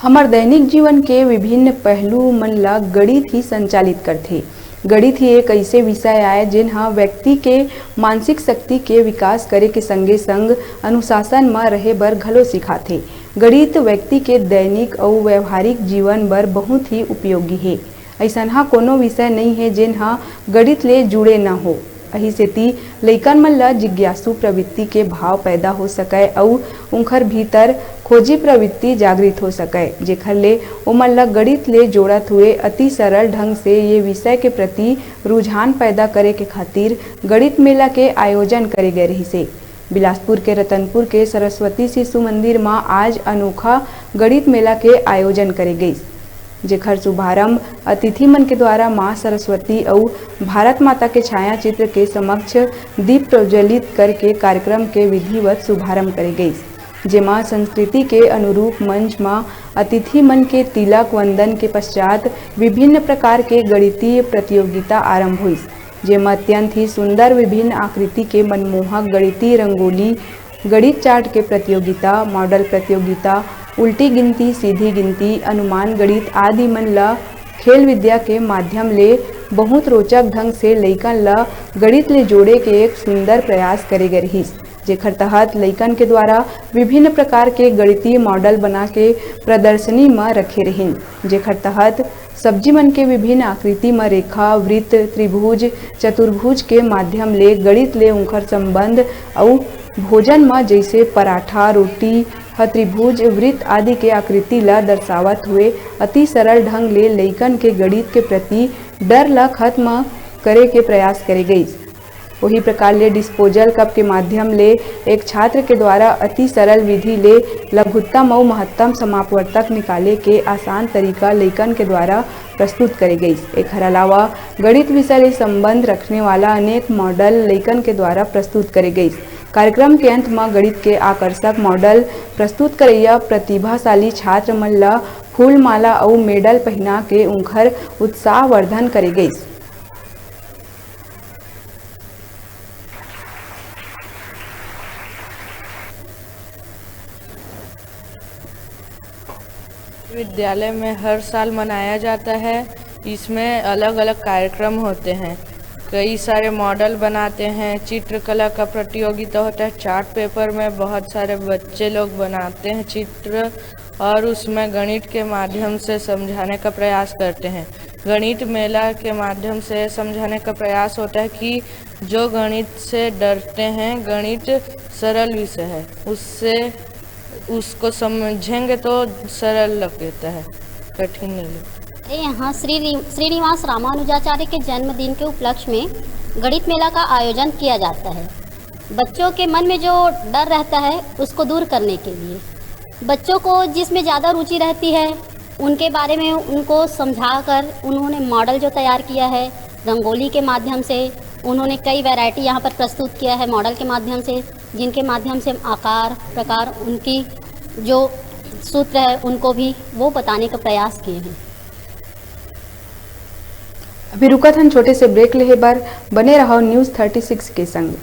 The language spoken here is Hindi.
हमार दैनिक जीवन के विभिन्न पहलू मन ला गणित ही संचालित करथे। गणित ही एक ऐसे विषय आए जिन हा व्यक्ति के मानसिक शक्ति के विकास करे के संगे संग अनुशासन में रहे बर घलो सिखाथे। गणित व्यक्ति के दैनिक और व्यवहारिक जीवन बर बहुत ही उपयोगी है। ऐसा हा कोनो विषय नहीं है जिन हा गणित ले जुड़े न हो। अही सेती लइकन मन ला जिज्ञासु प्रवृत्ति के भाव पैदा हो सके और उनकर भीतर खोजी प्रवृत्ति जागृत हो सके, जेखर ले ओमन ला गणित ले जोड़त हुए अति सरल ढंग से ये विषय के प्रति रुझान पैदा करे के खातिर गणित मेला के आयोजन करे गए रहिसे। बिलासपुर के रतनपुर के सरस्वती शिशु मंदिर में आज अनोखा गणित मेला के आयोजन करे गई, जेखर शुभारंभ अतिथि मन के द्वारा मां सरस्वती और भारत माता के छाया चित्र के समक्ष दीप प्रज्वलित करके कार्यक्रम के विधिवत शुभारंभ करे गई, जेमा संस्कृति के अनुरूप मंच में अतिथि मन के तिलक वंदन के पश्चात विभिन्न प्रकार के गणितीय प्रतियोगिता आरंभ हुई, जेमा अत्यंत ही सुंदर विभिन्न आकृति के मनमोहक गणितीय रंगोली, गणित चार्ट के प्रतियोगिता, मॉडल प्रतियोगिता, उल्टी गिनती, सीधी गिनती, अनुमान गणित आदि मन ला खेल विद्या के माध्यम ले बहुत रोचक ढंग से लइकन ला गणित ले जोड़े के एक सुंदर प्रयास करे गए रहिस, जेखर तहत लइकन के द्वारा विभिन्न प्रकार के गणितीय मॉडल बना के प्रदर्शनी में रखे रहिन, जेखर तहत सब्जी मन के विभिन्न आकृति में रेखा, वृत्त, त्रिभुज, चतुर्भुज के माध्यम ले गणित ले उनकर संबंध और भोजन में जैसे पराठा, रोटी, त्रिभुज, वृत्त आदि के आकृति ला दर्शावत हुए अति सरल ढंग ले लइकन के गणित के प्रति डर ला खत्म करे के प्रयास करे गई। वही प्रकार ले डिस्पोजल कप के माध्यम ले एक छात्र के द्वारा अति सरल विधि ले लघुत्तम और महत्तम समापवर्तक निकाले के आसान तरीका लइकन के द्वारा प्रस्तुत करे गई। एक अलावा गणित विषय ले संबंध रखने वाला अनेक मॉडल लइकन के द्वारा प्रस्तुत करे गई। कार्यक्रम के अंत में गणित के आकर्षक मॉडल प्रस्तुत करैया प्रतिभाशाली छात्र मन ला फूल माला और मेडल पहना के उनकर उत्साहवर्धन करे गई। विद्यालय में हर साल मनाया जाता है। इसमें अलग अलग कार्यक्रम होते हैं, कई सारे मॉडल बनाते हैं, चित्रकला का प्रतियोगिता होता है, चार्ट पेपर में बहुत सारे बच्चे लोग बनाते हैं चित्र और उसमें गणित के माध्यम से समझाने का प्रयास करते हैं। गणित मेला के माध्यम से समझाने का प्रयास होता है कि जो गणित से डरते हैं, गणित सरल विषय है, उससे उसको समझेंगे तो सरल लगता है, कठिन नहीं लगता। यहाँ श्रीनिवास रामानुजाचार्य के जन्मदिन के उपलक्ष्य में गणित मेला का आयोजन किया जाता है। बच्चों के मन में जो डर रहता है उसको दूर करने के लिए बच्चों को जिसमें ज़्यादा रुचि रहती है उनके बारे में उनको समझाकर उन्होंने मॉडल जो तैयार किया है रंगोली के माध्यम से, उन्होंने कई वैरायटी यहाँ पर प्रस्तुत किया है मॉडल के माध्यम से, जिनके माध्यम से आकार प्रकार उनकी जो सूत्र है उनको भी वो बताने का प्रयास किए हैं। अभी रुकत हन छोटे से ब्रेक लेहे बार, बने रहो न्यूज़ 36 के संग।